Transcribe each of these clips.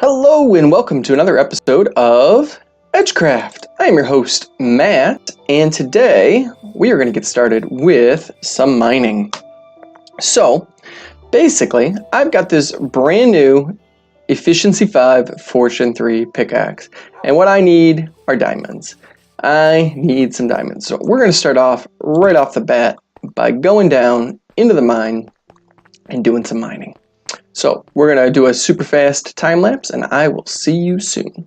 Hello and welcome to another episode of EdgeCraft. I'm your host, Matt, and today we are going to get started with some mining. So, basically, I've got this brand new Efficiency 5 Fortune 3 pickaxe, and what I need are diamonds. I need some diamonds. So we're going to start off right off the bat by going down into the mine and doing some mining. So we're going to do a super fast time lapse and I will see you soon.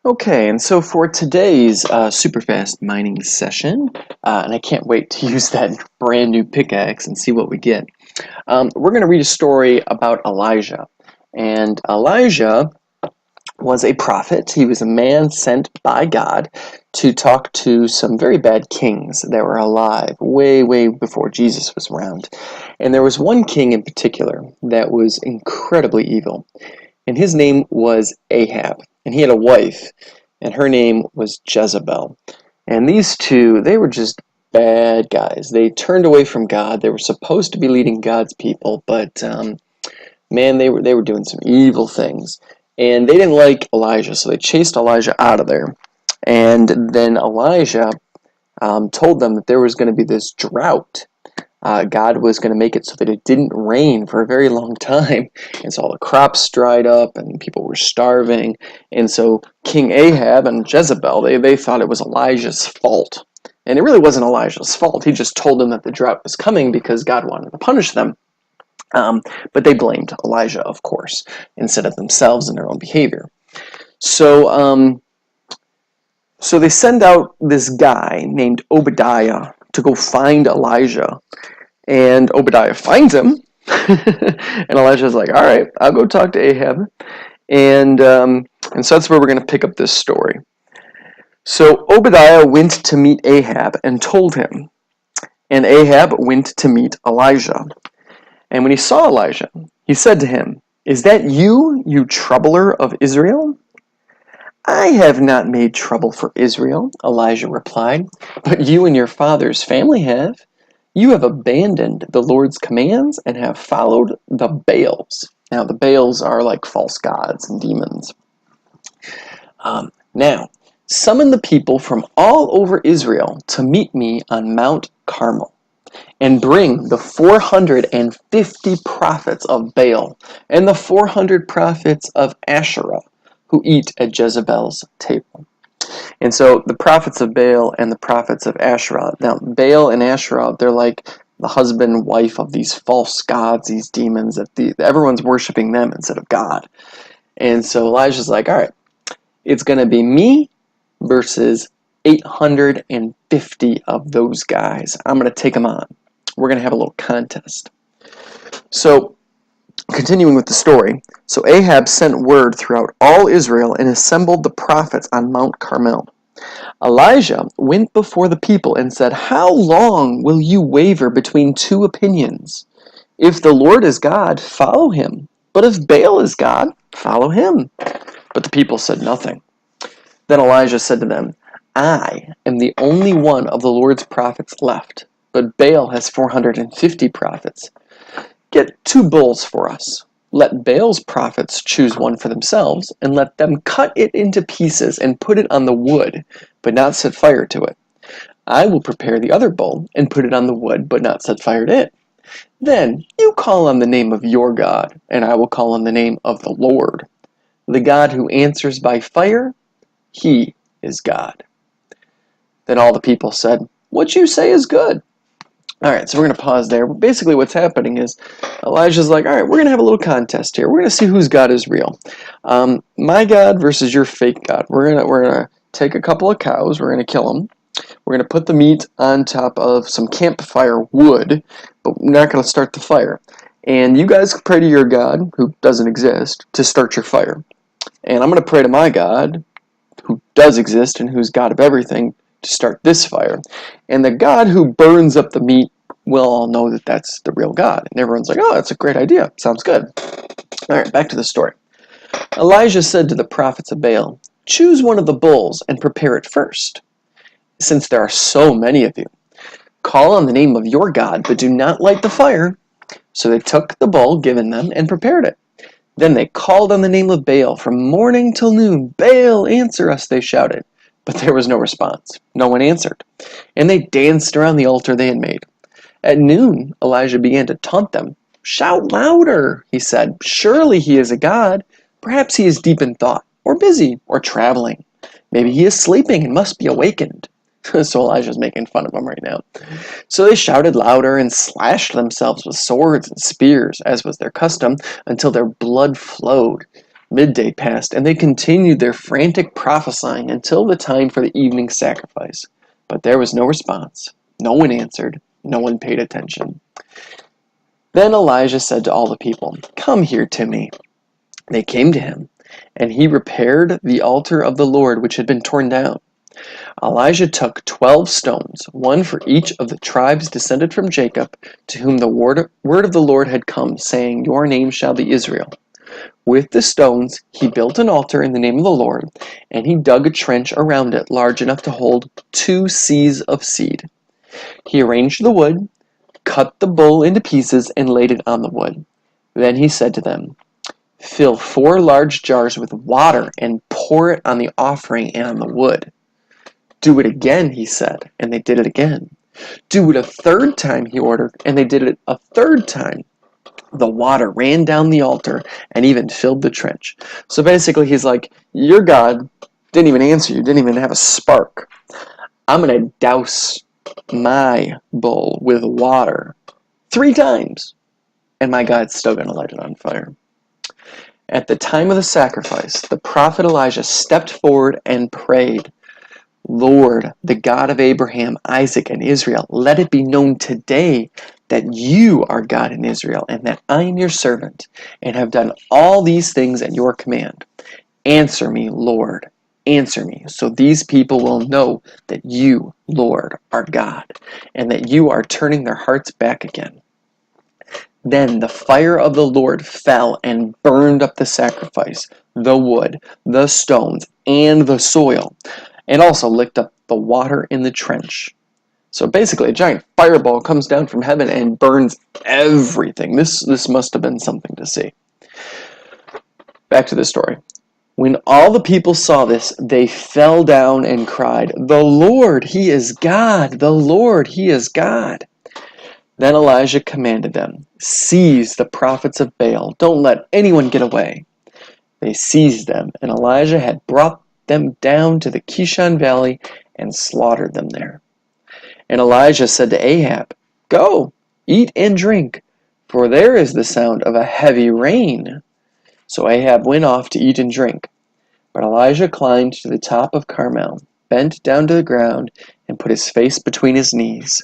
Okay, and so for today's super fast mining session, and I can't wait to use that brand new pickaxe and see what we get, we're going to read a story about Elijah. And Elijah was a prophet. He was a man sent by God to talk to some very bad kings that were alive way before Jesus was around. And there was one king in particular that was incredibly evil. And his name was Ahab. And he had a wife, and her name was Jezebel. And these two, they were just bad guys. They turned away from God. They were supposed to be leading God's people, but man, they were doing some evil things. And they didn't like Elijah, so they chased Elijah out of there. And then Elijah told them that there was going to be this drought. God was going to make it so that it didn't rain for a very long time. And so all the crops dried up and people were starving. And so King Ahab and Jezebel, they thought it was Elijah's fault. And it really wasn't Elijah's fault. He just told them that the drought was coming because God wanted to punish them. But they blamed Elijah, of course, instead of themselves and their own behavior. So they send out this guy named Obadiah to go find Elijah. And Obadiah finds him. And Elijah's like, all right, I'll go talk to Ahab. And so that's where we're going to pick up this story. So Obadiah went to meet Ahab and told him. And Ahab went to meet Elijah. And when he saw Elijah, he said to him, "Is that you, you troubler of Israel?" "I have not made trouble for Israel," Elijah replied, "but you and your father's family have. You have abandoned the Lord's commands and have followed the Baals." Now, the Baals are like false gods and demons. Now, summon the people from all over Israel to meet me on Mount Carmel. And bring the 450 prophets of Baal and the 400 prophets of Asherah who eat at Jezebel's table. And so the prophets of Baal and the prophets of Asherah. Now, Baal and Asherah, they're like the husband and wife of these false gods, these demons, that everyone's worshiping them instead of God. And so Elijah's like, all right, it's going to be me versus 850 of those guys. I'm going to take them on. We're going to have a little contest. So, continuing with the story, so Ahab sent word throughout all Israel and assembled the prophets on Mount Carmel. Elijah went before the people and said, "How long will you waver between two opinions? If the Lord is God, follow him. But if Baal is God, follow him." But the people said nothing. Then Elijah said to them, "I am the only one of the Lord's prophets left, but Baal has 450 prophets. Get 2 bulls for us. Let Baal's prophets choose one for themselves, and let them cut it into pieces and put it on the wood, but not set fire to it. I will prepare the other bull and put it on the wood, but not set fire to it. Then you call on the name of your God, and I will call on the name of the Lord. The God who answers by fire, he is God." Then all the people said, "What you say is good." All right, so we're going to pause there. Basically what's happening is Elijah's like, all right, we're going to have a little contest here. We're going to see whose God is real. My God versus your fake God. We're going to take a couple of cows. We're going to kill them. We're going to put the meat on top of some campfire wood, but we're not going to start the fire. And you guys pray to your God, who doesn't exist, to start your fire. And I'm going to pray to my God, who does exist and who's God of everything, to start this fire. And the God who burns up the meat will all know that that's the real God. And everyone's like, oh, that's a great idea. Sounds good. All right, back to the story. Elijah said to the prophets of Baal, "Choose one of the bulls and prepare it first, since there are so many of you. Call on the name of your God, but do not light the fire." So they took the bull given them and prepared it. Then they called on the name of Baal from morning till noon. Baal, answer us, they shouted. But there was no response. No one answered. And they danced around the altar they had made. At noon, Elijah began to taunt them. Shout louder, he said. Surely he is a god. Perhaps he is deep in thought, or busy, or traveling. Maybe he is sleeping and must be awakened. So Elijah's making fun of them right now. So they shouted louder and slashed themselves with swords and spears, as was their custom, until their blood flowed. Midday passed, and they continued their frantic prophesying until the time for the evening sacrifice. But there was no response. No one answered. No one paid attention. Then Elijah said to all the people, "Come here to me." They came to him, and he repaired the altar of the Lord which had been torn down. Elijah took 12 stones, one for each of the tribes descended from Jacob, to whom the word of the Lord had come, saying, "Your name shall be Israel." With the stones he built an altar in the name of the Lord, and he dug a trench around it large enough to hold 2 seahs of seed. He arranged the wood, cut the bull into pieces, and laid it on the wood. Then he said to them, "Fill 4 large jars with water and pour it on the offering and on the wood." "Do it again," he said, and they did it again. "Do it a third time," he ordered, and they did it a third time. The water ran down the altar and even filled the trench. So basically he's like, your God didn't even answer you, didn't even have a spark. I'm going to douse my bowl with water 3 times, and my God's still going to light it on fire. At the time of the sacrifice, the prophet Elijah stepped forward and prayed, "Lord, the God of Abraham, Isaac, and Israel, let it be known today that you are God in Israel, and that I am your servant, and have done all these things at your command. Answer me, Lord, answer me, so these people will know that you, Lord, are God, and that you are turning their hearts back again." Then the fire of the Lord fell and burned up the sacrifice, the wood, the stones, and the soil, and also licked up the water in the trench. So basically, a giant fireball comes down from heaven and burns everything. This must have been something to see. Back to the story. When all the people saw this, they fell down and cried, "The Lord, He is God! The Lord, He is God!" Then Elijah commanded them, "Seize the prophets of Baal. Don't let anyone get away." They seized them, and Elijah had brought them down to the Kishon Valley and slaughtered them there. And Elijah said to Ahab, "Go, eat and drink, for there is the sound of a heavy rain." So Ahab went off to eat and drink. But Elijah climbed to the top of Carmel, bent down to the ground, and put his face between his knees.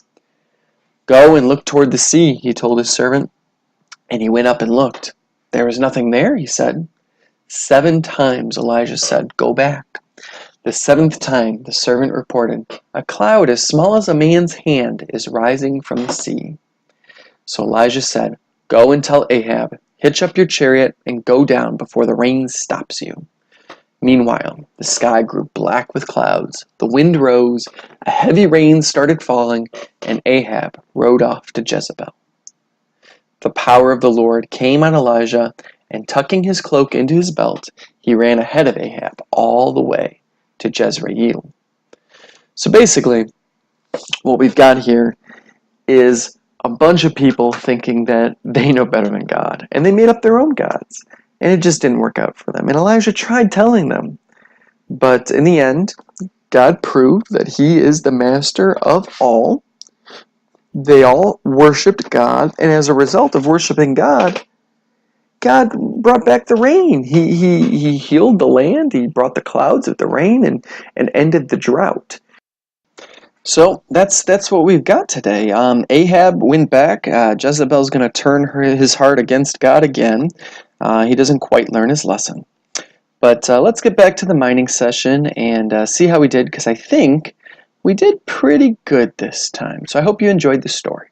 "Go and look toward the sea," he told his servant. And he went up and looked. "There was nothing there," he said. 7 times Elijah said, "Go back." The 7th time the servant reported, "A cloud as small as a man's hand is rising from the sea." So Elijah said, "Go and tell Ahab, hitch up your chariot and go down before the rain stops you." Meanwhile, the sky grew black with clouds, the wind rose, a heavy rain started falling, and Ahab rode off to Jezebel. The power of the Lord came on Elijah, and tucking his cloak into his belt, he ran ahead of Ahab all the way to Jezreel. So basically, what we've got here is a bunch of people thinking that they know better than God, and they made up their own gods, and it just didn't work out for them. And Elijah tried telling them, but in the end, God proved that He is the master of all. They all worshipped God, and as a result of worshiping God, God brought back the rain. He healed the land. He brought the clouds with the rain and ended the drought. So that's what we've got today. Ahab went back. Jezebel's going to turn his heart against God again. He doesn't quite learn his lesson. But let's get back to the mining session and see how we did, because I think we did pretty good this time. So I hope you enjoyed the story.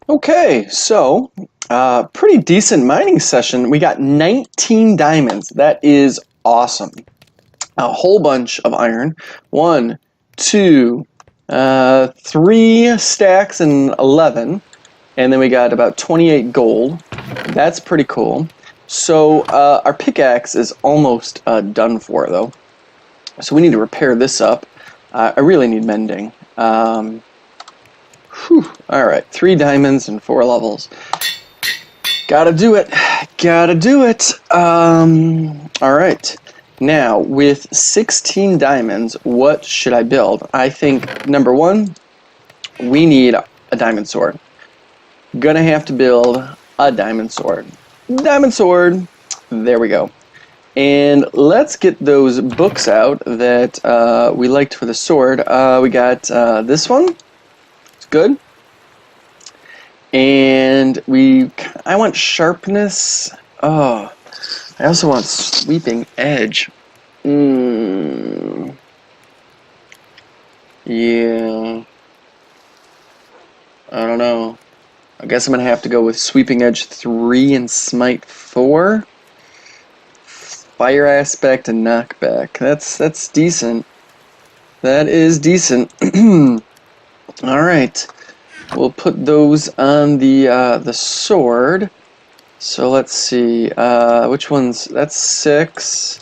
Okay, so pretty decent mining session. We got 19 diamonds. That is awesome. A whole bunch of iron. 1, 2, 3 stacks and 11. And then we got about 28 gold. That's pretty cool. So our pickaxe is almost done for, though. So we need to repair this up. I really need mending. Alright, 3 diamonds and 4 levels. Gotta do it. Gotta do it. Alright. Now, with 16 diamonds, what should I build? I think, number 1, we need a diamond sword. Gonna have to build a diamond sword. Diamond sword. There we go. And let's get those books out that we liked for the sword. We got this one. It's good. And I want sharpness. Oh, I also want sweeping edge. Yeah. I don't know. I guess I'm going to have to go with Sweeping Edge 3 and Smite 4. Fire Aspect and Knockback. That's decent. That is decent. Alright. We'll put those on the sword. So let's see. Which one's... That's 6.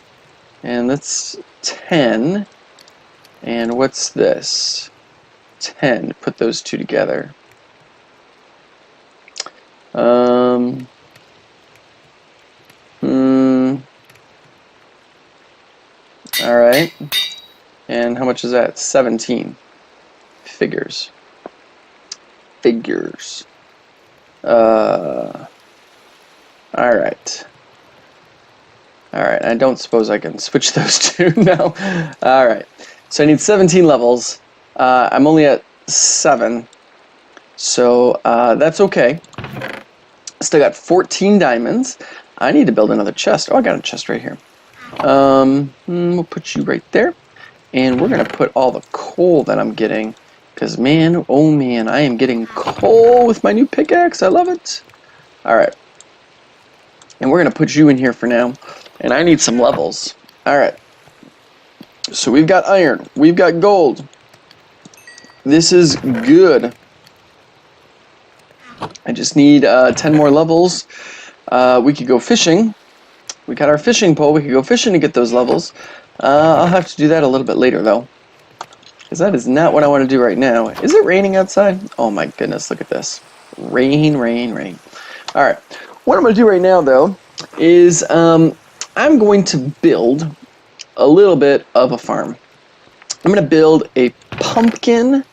And that's 10. And what's this? 10. Put those two together. Alright. And how much is that? 17. Figures. Alright. Alright, I don't suppose I can switch those two now. Alright. So I need 17 levels. I'm only at 7. So that's okay. Still got 14 diamonds. I need to build another chest. Oh, I got a chest right here. We'll put you right there. And we're going to put all the coal that I'm getting. Because, man, oh man, I am getting coal with my new pickaxe. I love it. Alright. And we're going to put you in here for now. And I need some levels. Alright. So we've got iron. We've got gold. This is good. I just need 10 more levels. We could go fishing. We got our fishing pole. We could go fishing to get those levels. I'll have to do that a little bit later, though. Because that is not what I want to do right now. Is it raining outside? Oh my goodness, look at this. Rain, rain, rain. Alright. What I'm going to do right now, though, is I'm going to build a little bit of a farm. I'm going to build a pumpkin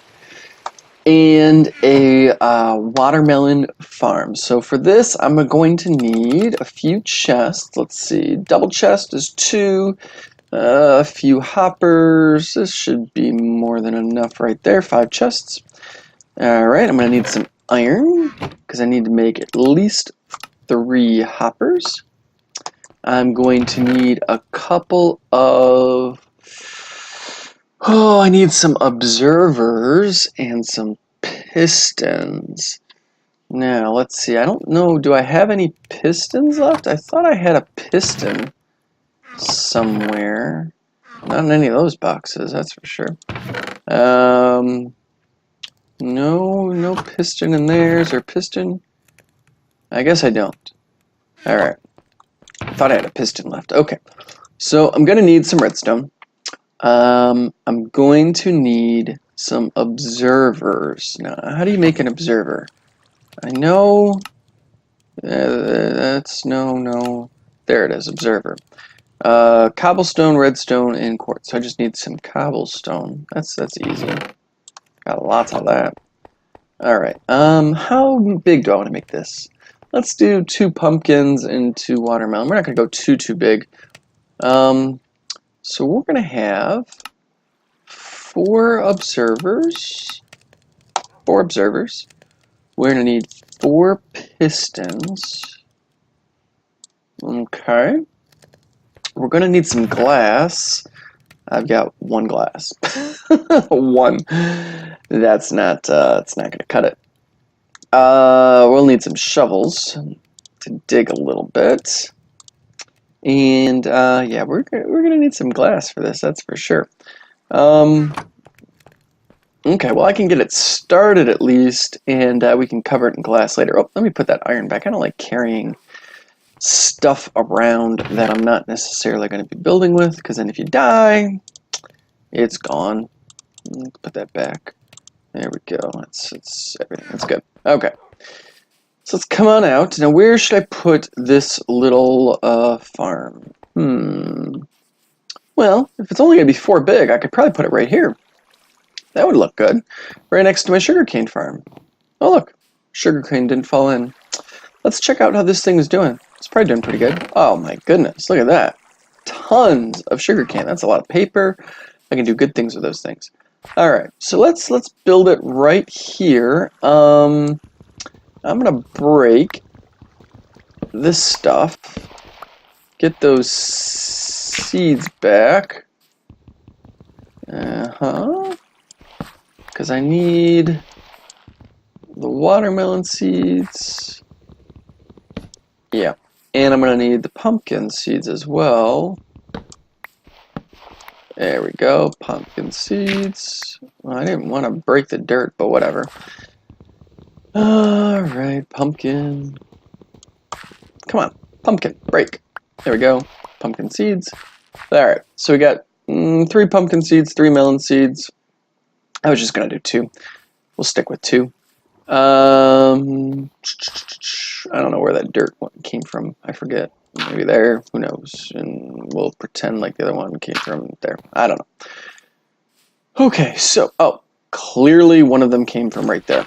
and a watermelon farm. So for this, I'm going to need a few chests. Let's see, double chest is 2, a few hoppers. This should be more than enough right there, 5 chests. Alright, I'm going to need some iron, because I need to make at least 3 hoppers. I'm going to need a couple of... Oh, I need some observers and some pistons. Now, let's see. I don't know. Do I have any pistons left? I thought I had a piston somewhere. Not in any of those boxes, that's for sure. No piston in there. Is there a piston? I guess I don't. Alright. I thought I had a piston left. Okay. So, I'm going to need some redstone. I'm going to need some observers. Now, how do you make an observer? I know that's no. There it is, observer. Cobblestone, redstone, and quartz. So I just need some cobblestone. That's easy. Got lots of that. All right. How big do I want to make this? Let's do 2 pumpkins and 2 watermelon. We're not gonna go too big. So we're going to have 4 observers. 4 observers. We're going to need 4 pistons. Okay. We're going to need some glass. I've got 1 glass. 1. That's not. It's not going to cut it. We'll need some shovels to dig a little bit. And yeah, we're gonna need some glass for this. That's for sure. Okay, well I can get it started at least, and we can cover it in glass later. Oh, let me put that iron back. I don't like carrying stuff around that I'm not necessarily going to be building with, because then if you die, it's gone. Let's put that back. There we go. It's everything. That's good. Okay. So let's come on out. Now, where should I put this little farm? Well, if it's only going to be 4 big, I could probably put it right here. That would look good. Right next to my sugarcane farm. Oh, look. Sugarcane didn't fall in. Let's check out how this thing is doing. It's probably doing pretty good. Oh my goodness, look at that. Tons of sugarcane. That's a lot of paper. I can do good things with those things. Alright, so let's build it right here. I'm gonna break this stuff. Get those seeds back. Because I need the watermelon seeds. Yeah, and I'm going to need the pumpkin seeds as well. There we go, pumpkin seeds. Well, I didn't want to break the dirt, but whatever. Alright, pumpkin. Come on, pumpkin, break. There we go, pumpkin seeds. Alright, so we got 3 pumpkin seeds, 3 melon seeds. I was just going to do 2. We'll stick with 2. I don't know where that dirt one came from. I forget. Maybe there. Who knows? And we'll pretend like the other one came from there. I don't know. Okay, so, oh, clearly one of them came from right there.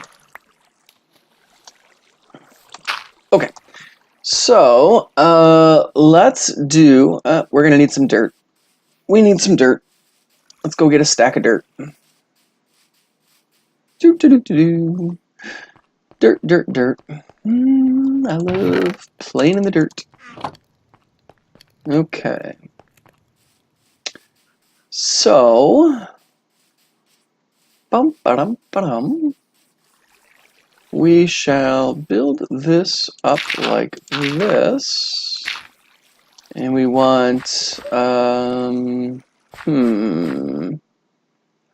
Okay, so, let's do, we're going to need some dirt. We need some dirt. Let's go get a stack of dirt. Dirt, dirt, dirt. I love playing in the dirt. Okay. So, we shall build this up like this. And we want, how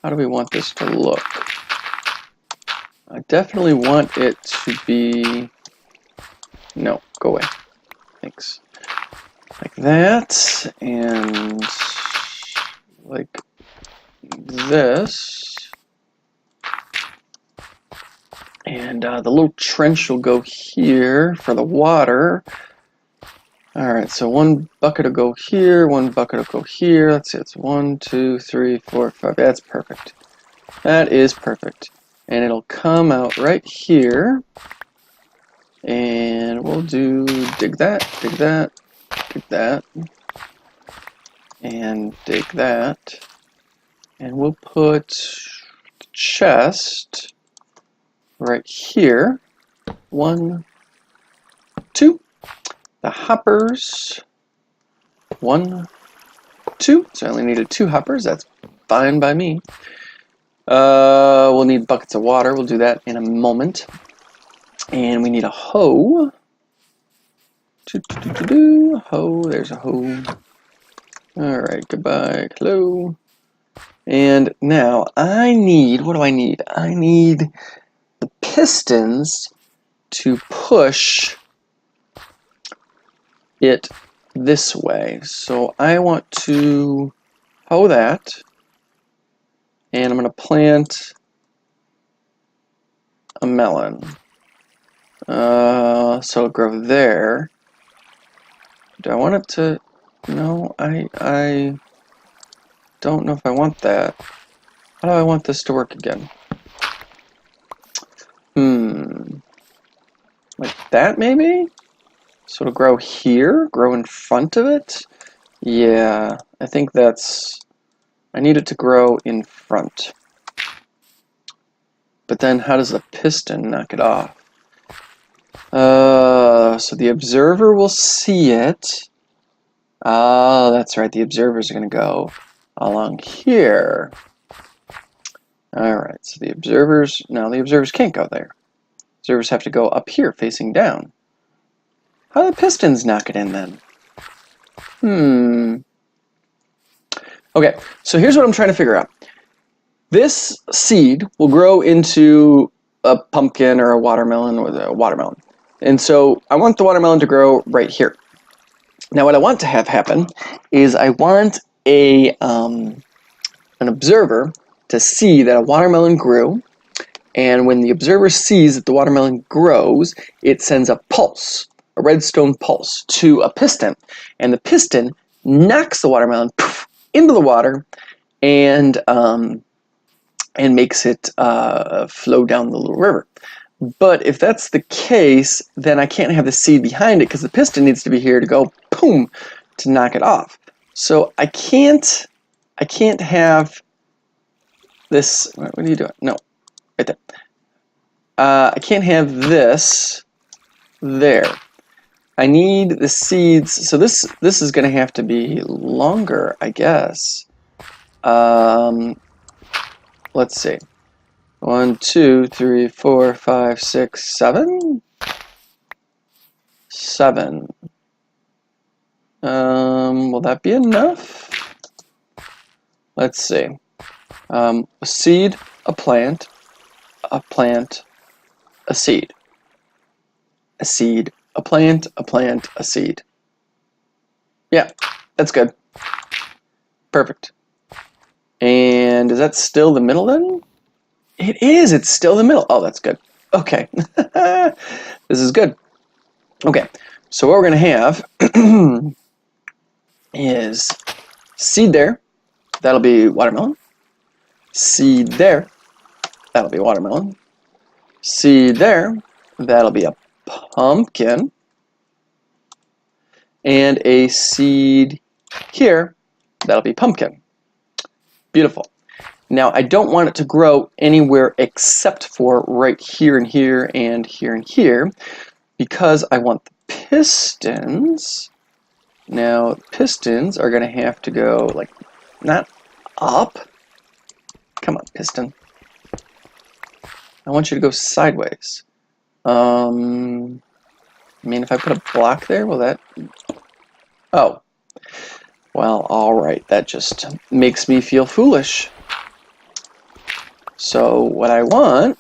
do we want this to look? I definitely want it to be, no, go away. Thanks. Like that, and like this. And the little trench will go here for the water. Alright, so 1 bucket will go here, 1 bucket will go here. Let's see, it's 1, 2, 3, 4, 5. That's perfect. That is perfect. And it'll come out right here. And we'll do dig that, dig that, dig that. And dig that. And we'll put the chest right here. 1, 2. The hoppers. 1, 2. So I only needed 2 hoppers. That's fine by me. We'll need buckets of water. We'll do that in a moment. And we need a hoe. Hoe. There's a hoe. Alright, goodbye. Hello. And now I need, what do I need? I need the pistons to push it this way. So I want to hoe that, and I'm going to plant a melon. So it'll grow there. Do I want it to? No, I don't know if I want that. How do I want this to work again? Like that maybe? So it'll grow here, grow in front of it? Yeah, I think that's, I need it to grow in front. But then how does the piston knock it off? So the observer will see it. Oh, that's right, the observers are going to go along here. Alright, so the observers, no, the observers can't go there. Observers have to go up here, facing down. How do the pistons knock it in then? Okay, so here's what I'm trying to figure out. This seed will grow into a pumpkin or a watermelon with a watermelon. And so I want the watermelon to grow right here. Now what I want to have happen is I want an observer to see that a watermelon grew, and when the observer sees that the watermelon grows, it sends a pulse, a redstone pulse, to a piston, and the piston knocks the watermelon poof, into the water and makes it flow down the little river. But if that's the case, then I can't have the seed behind it because the piston needs to be here to go boom to knock it off. So I can't have this. What are you doing? No, right there. I can't have this there. I need the seeds. So this is going to have to be longer, I guess. Let's see. 1, 2, 3, 4, 5, 6, 7. 7. Will that be enough? Let's see. A seed, a plant, a seed. A seed, a plant, a seed. Yeah, that's good. Perfect. And is that still the middle then? It is, it's still the middle. Oh, that's good. Okay. This is good. Okay, so what we're going to have is seed there. That'll be watermelon. Seed there. That'll be watermelon. Seed there. That'll be a pumpkin. And a seed here. That'll be pumpkin. Beautiful. Now, I don't want it to grow anywhere except for right here and here and here and here, because I want the pistons. Now, pistons are going to have to go, like, not up. Come on, piston. I want you to go sideways. I mean, if I put a block there, will that... Oh. Well, alright. That just makes me feel foolish. So what I want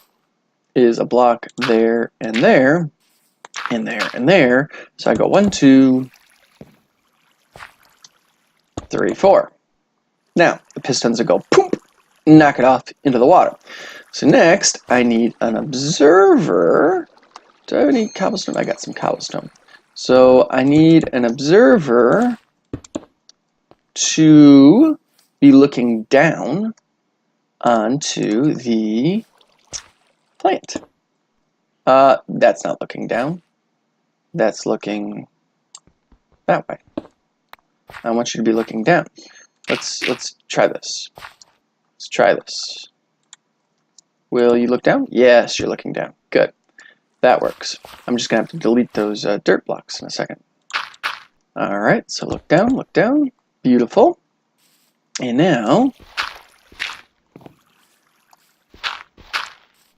is a block there and there, and there and there. So I go 1, 2, 3, 4. Now the pistons will go poop, knock it off into the water. So next I need an observer. Do I have any cobblestone? I got some cobblestone. So I need an observer to be looking down onto the plant. That's not looking down. That's looking that way. I want you to be looking down. Let's try this. Let's try this. Will you look down? Yes, you're looking down. Good. That works. I'm just gonna have to delete those dirt blocks in a second. All right. So look down. Look down. Beautiful. And now,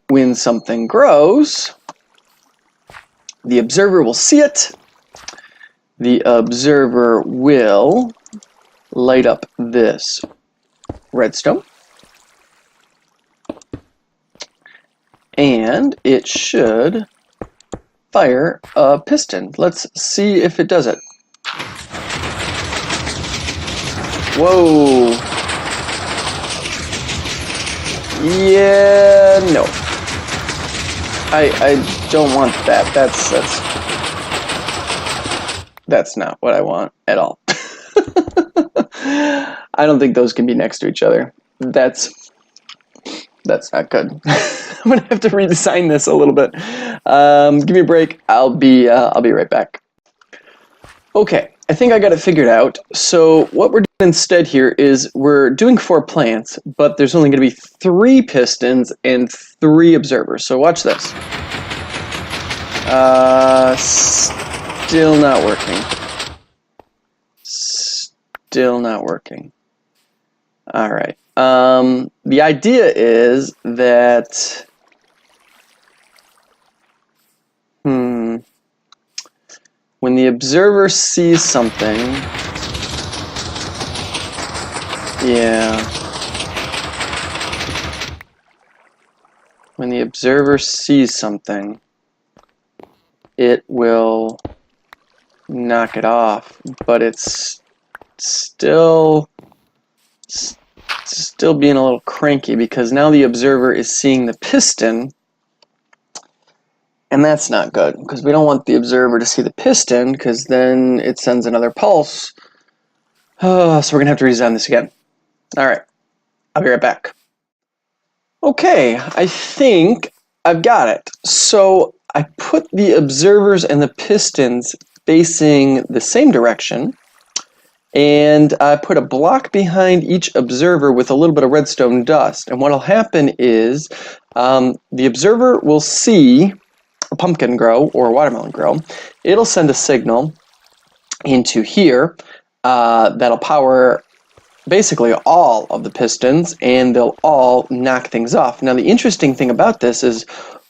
when something grows, the observer will see it. The observer will light up this redstone. And it should fire a piston. Let's see if it does it. Whoa. Yeah, no. I don't want that. That's not what I want at all. I don't think those can be next to each other. That's not good. I'm gonna have to redesign this a little bit. Give me a break. I'll be right back. Okay, I think I got it figured out. So what we're doing instead here is we're doing 4 plants, but there's only going to be 3 pistons and 3 observers. So watch this. Still not working. Still not working. All right. The idea is that when the observer sees something, yeah. when the observer sees something, it will knock it off, but it's still being a little cranky because now the observer is seeing the piston, and that's not good because we don't want the observer to see the piston because then it sends another pulse. So we're gonna have to redesign this again. All right, I'll be right back. Okay, I think I've got it. So I put the observers and the pistons facing the same direction, and I put a block behind each observer with a little bit of redstone dust. And what'll happen is the observer will see a pumpkin grow or a watermelon grow. It'll send a signal into here that'll power basically all of the pistons, and they'll all knock things off. Now the interesting thing about this is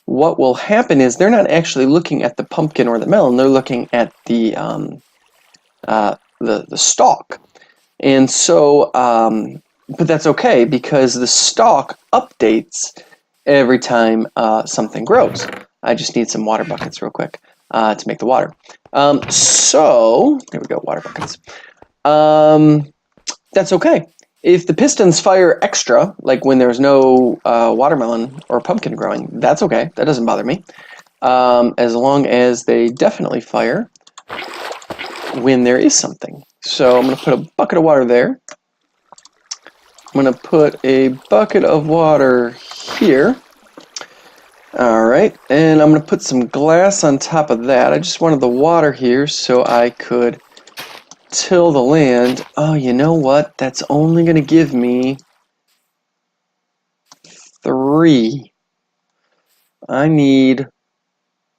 what will happen is they're not actually looking at the pumpkin or the melon, they're looking at the stalk. And so, but that's okay because the stalk updates every time something grows. I just need some water buckets real quick to make the water. So, there we go, water buckets. That's okay. If the pistons fire extra, like when there's no watermelon or pumpkin growing, that's okay. That doesn't bother me. As long as they definitely fire when there is something. So I'm going to put a bucket of water there. I'm going to put a bucket of water here. Alright, and I'm going to put some glass on top of that. I just wanted the water here so I could till the land. Oh, you know what? That's only going to give me 3. I need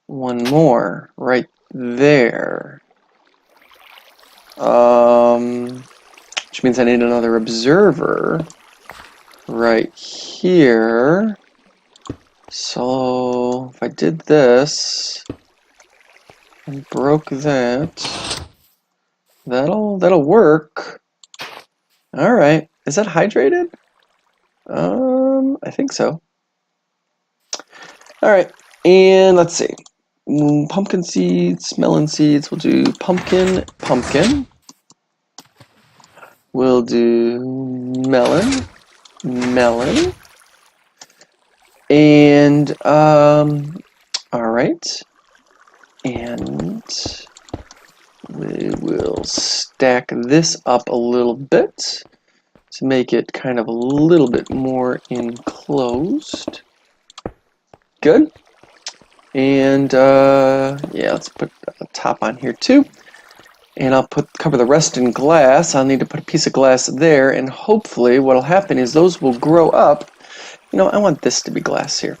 one more right there. Which means I need another observer right here. So if I did this and broke that, that'll work. All right, is that hydrated? I think so. All right, and let's see. Pumpkin seeds, melon seeds. We'll do pumpkin. We'll do melon. And all right, and we will stack this up a little bit to make it kind of a little bit more enclosed. Good. And yeah, let's put a top on here too. And I'll cover the rest in glass. I'll need to put a piece of glass there, and hopefully what'll happen is those will grow up. You know, I want this to be glass here.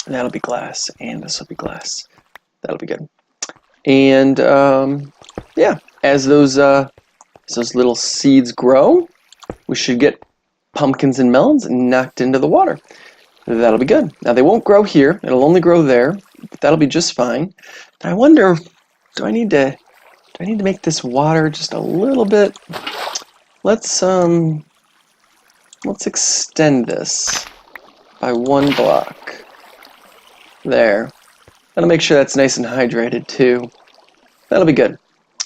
That'll be glass, and this will be glass. That'll be good. And yeah, as those little seeds grow, we should get pumpkins and melons knocked into the water. That'll be good. Now they won't grow here; it'll only grow there, but that'll be just fine. I wonder, do I need to make this water just a little bit? Let's extend this by 1 block. There. That'll make sure that's nice and hydrated too. That'll be good.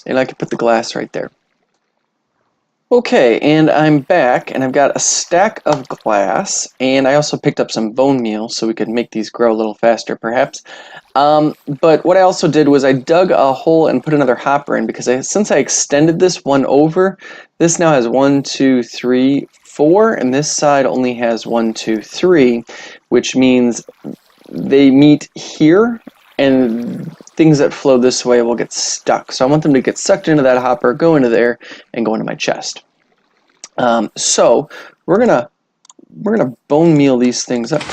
And I can put the glass right there. Okay, and I'm back, and I've got a stack of glass, and I also picked up some bone meal so we could make these grow a little faster, perhaps. But what I also did was I dug a hole and put another hopper in, because since I extended this one over, this now has 1, 2, 3, 4, and this side only has 1, 2, 3, which means they meet here, and things that flow this way will get stuck. So I want them to get sucked into that hopper, go into there, and go into my chest. So we're gonna bone meal these things up.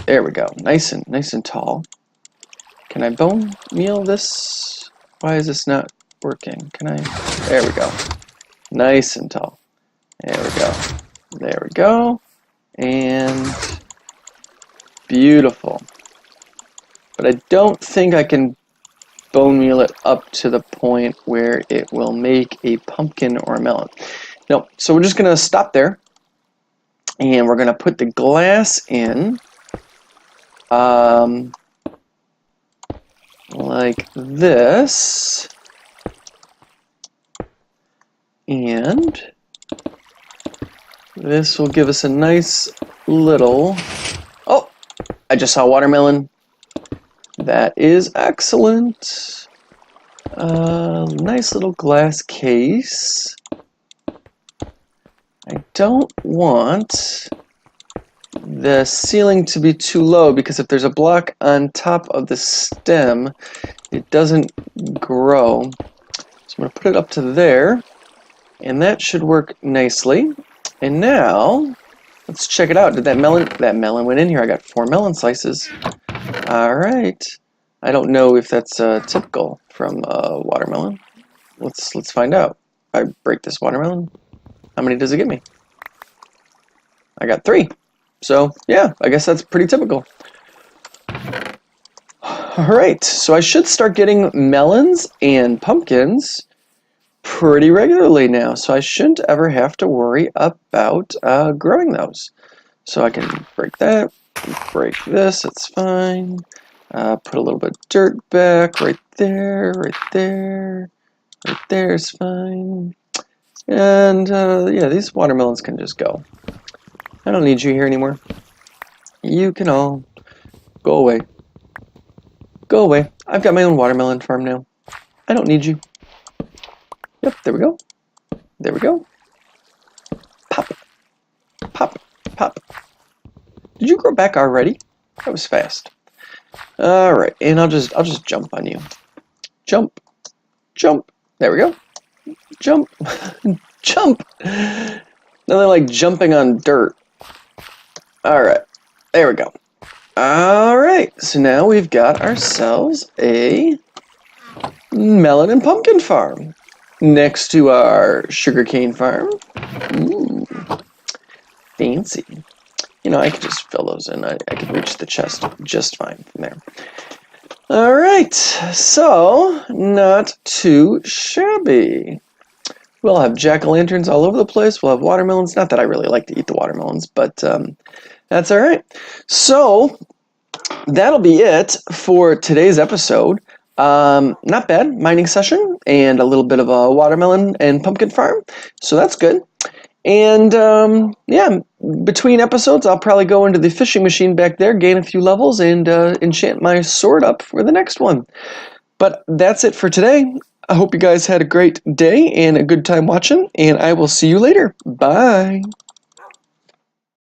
There we go, nice and tall. Can I bone meal this? Why is this not working? Can I? There we go. Nice and tall. There we go. There we go. And beautiful. But I don't think I can bone meal it up to the point where it will make a pumpkin or a melon. No, so we're just going to stop there, and we're going to put the glass in like this. And this will give us a nice little... Oh, I just saw watermelon. That is excellent. Nice little glass case. I don't want the ceiling to be too low because if there's a block on top of the stem, it doesn't grow. So I'm going to put it up to there, and that should work nicely. And now, let's check it out. Did that melon went in here? I got 4 melon slices. All right. I don't know if that's typical from watermelon. Let's find out. If I break this watermelon, how many does it give me? I got 3. So yeah, I guess that's pretty typical. All right, so I should start getting melons and pumpkins pretty regularly now. So I shouldn't ever have to worry about growing those. So I can break that, break this, it's fine. Put a little bit of dirt back right there, right there. Right there is fine. And yeah, these watermelons can just go. I don't need you here anymore. You can all go away. Go away. I've got my own watermelon farm now. I don't need you. Yep, there we go. There we go. Pop. Pop. Pop. Did you grow back already? That was fast. Alright, and I'll just jump on you. Jump. Jump. There we go. Jump. Jump. Nothing like jumping on dirt. Alright. There we go. Alright, so now we've got ourselves a melon and pumpkin farm next to our sugarcane farm. Ooh, fancy. You know, I could just fill those in. I could reach the chest just fine from there. Alright, so not too shabby. We'll have jack-o'-lanterns all over the place. We'll have watermelons. Not that I really like to eat the watermelons, but that's all right. So that'll be it for today's episode. Not bad. Mining session and a little bit of a watermelon and pumpkin farm. So that's good. And yeah, between episodes, I'll probably go into the fishing machine back there, gain a few levels, and enchant my sword up for the next one. But that's it for today. I hope you guys had a great day and a good time watching, and I will see you later. Bye.